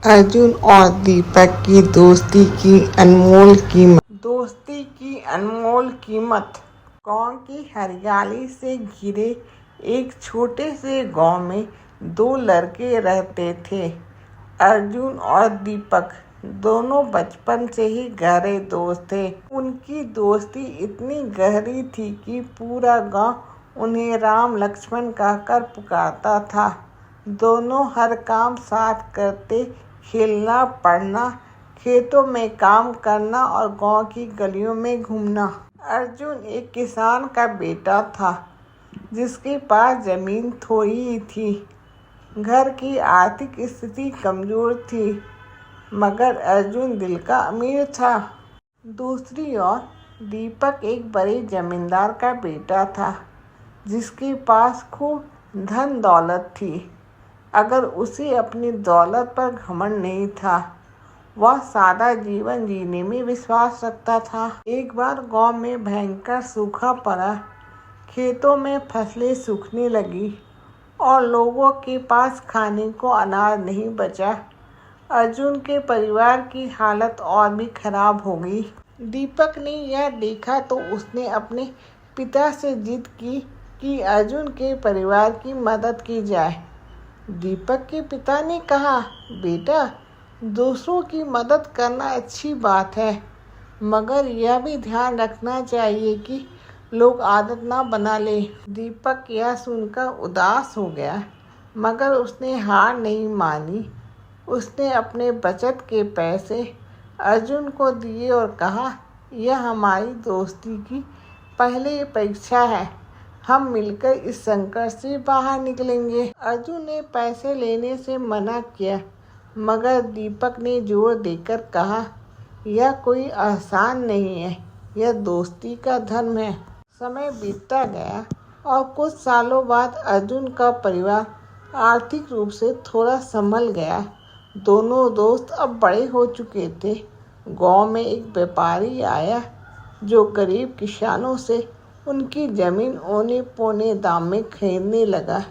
अर्जुन और दीपक की दोस्ती की अनमोल कीमत। दोस्ती की अनमोल कीमत। गांव की हरियाली से घिरे एक छोटे से गांव में दो लड़के रहते थे। अर्जुन और दीपक दोनों बचपन से ही गहरे दोस्त थे। उनकी दोस्ती इतनी गहरी थी कि पूरा गांव उन्हें राम लक्ष्मण कहकर पुकारता था। दोनों हर काम साथ करते, खेलना, पढ़ना, खेतों में काम करना और गांव की गलियों में घूमना। अर्जुन एक किसान का बेटा था जिसके पास जमीन थोड़ी ही थी। घर की आर्थिक स्थिति कमजोर थी, मगर अर्जुन दिल का अमीर था। दूसरी ओर दीपक एक बड़े जमींदार का बेटा था जिसके पास खूब धन दौलत थी। अगर उसे अपनी दौलत पर घमंड नहीं था, वह सादा जीवन जीने में विश्वास रखता था। एक बार गांव में भयंकर सूखा पड़ा, खेतों में फसलें सूखने लगी और लोगों के पास खाने को अनाज नहीं बचा। अर्जुन के परिवार की हालत और भी खराब हो गई। दीपक ने यह देखा तो उसने अपने पिता से जिद की कि अर्जुन के परिवार की मदद की जाए। दीपक के पिता ने कहा, बेटा, दूसरों की मदद करना अच्छी बात है, मगर यह भी ध्यान रखना चाहिए कि लोग आदत ना बना ले। दीपक यह सुनकर उदास हो गया, मगर उसने हार नहीं मानी। उसने अपने बचत के पैसे अर्जुन को दिए और कहा, यह हमारी दोस्ती की पहली परीक्षा है। हम मिलकर इस संकट से बाहर निकलेंगे। अर्जुन ने पैसे लेने से मना किया, मगर दीपक ने जोर देकर कहा, यह कोई एहसान नहीं है, यह दोस्ती का धर्म है। समय बीतता गया और कुछ सालों बाद अर्जुन का परिवार आर्थिक रूप से थोड़ा संभल गया। दोनों दोस्त अब बड़े हो चुके थे। गांव में एक व्यापारी आया जो गरीब किसानों से उनकी जमीन औने पौने दाम में खरीदने लगा।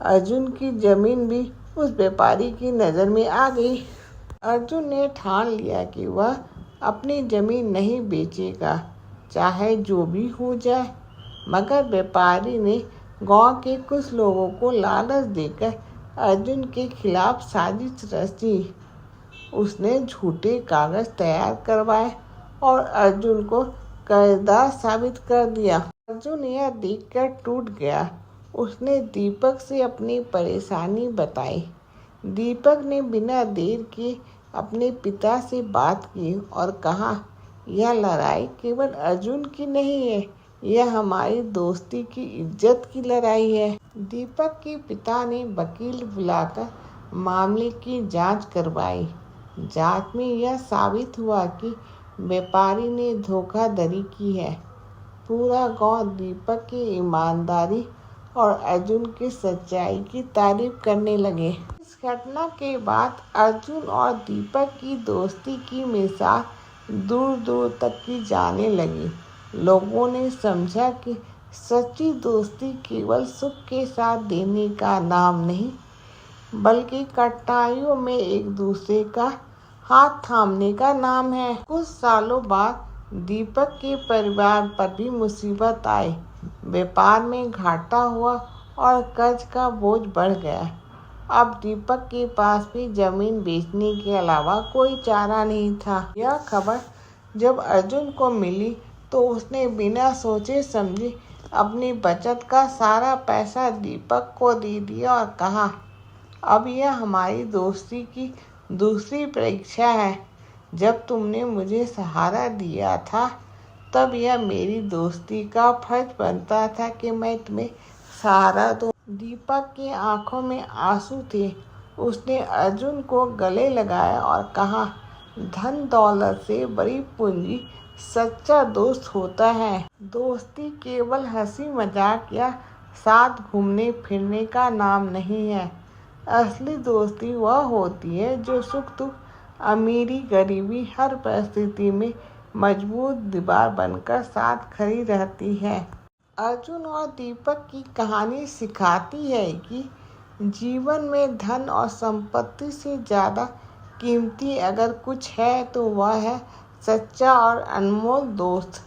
अर्जुन की जमीन भी उस व्यापारी की नज़र में आ गई। अर्जुन ने ठान लिया कि वह अपनी जमीन नहीं बेचेगा, चाहे जो भी हो जाए। मगर व्यापारी ने गांव के कुछ लोगों को लालच देकर अर्जुन के खिलाफ साजिश रची। उसने झूठे कागज तैयार करवाए और अर्जुन को कर्जदार साबित कर दिया। अर्जुन यह देखकर टूट गया। उसने दीपक से अपनी परेशानी बताई। दीपक ने बिना देर किए अपने पिता से बात की और कहा, यह लड़ाई केवल अर्जुन की नहीं है, यह हमारी दोस्ती की इज्जत की लड़ाई है। दीपक के पिता ने वकील बुलाकर मामले की जांच करवाई। जांच में यह साबित हुआ कि व्यापारी ने धोखाधड़ी की है। पूरा गांव दीपक की ईमानदारी और अर्जुन की सच्चाई की तारीफ करने लगे। इस घटना के बाद अर्जुन और दीपक की दोस्ती की मिसाल दूर दूर तक की जाने लगी। लोगों ने समझा कि सच्ची दोस्ती केवल सुख के साथ देने का नाम नहीं, बल्कि कठिनाइयों में एक दूसरे का हाथ थामने का नाम है। कुछ सालों बाद दीपक के परिवार पर भी मुसीबत आई। व्यापार में घाटा हुआ और कर्ज का बोझ बढ़ गया। अब दीपक के पास भी जमीन बेचने के अलावा कोई चारा नहीं था। यह खबर जब अर्जुन को मिली तो उसने बिना सोचे समझे अपनी बचत का सारा पैसा दीपक को दे दिया और कहा, अब यह हमारी दोस्ती की दूसरी परीक्षा है। जब तुमने मुझे सहारा दिया था, तब यह मेरी दोस्ती का फर्ज बनता था कि मैं तुम्हें सहारा दूं। दीपक की आंखों में आंसू थे। उसने अर्जुन को गले लगाया और कहा, धन दौलत से बड़ी पूंजी सच्चा दोस्त होता है। दोस्ती केवल हंसी मजाक या साथ घूमने फिरने का नाम नहीं है। असली दोस्ती वह होती है जो सुख दुख, अमीरी गरीबी, हर परिस्थिति में मजबूत दीवार बनकर साथ खड़ी रहती है। अर्जुन और दीपक की कहानी सिखाती है कि जीवन में धन और संपत्ति से ज़्यादा कीमती अगर कुछ है तो वह है सच्चा और अनमोल दोस्त।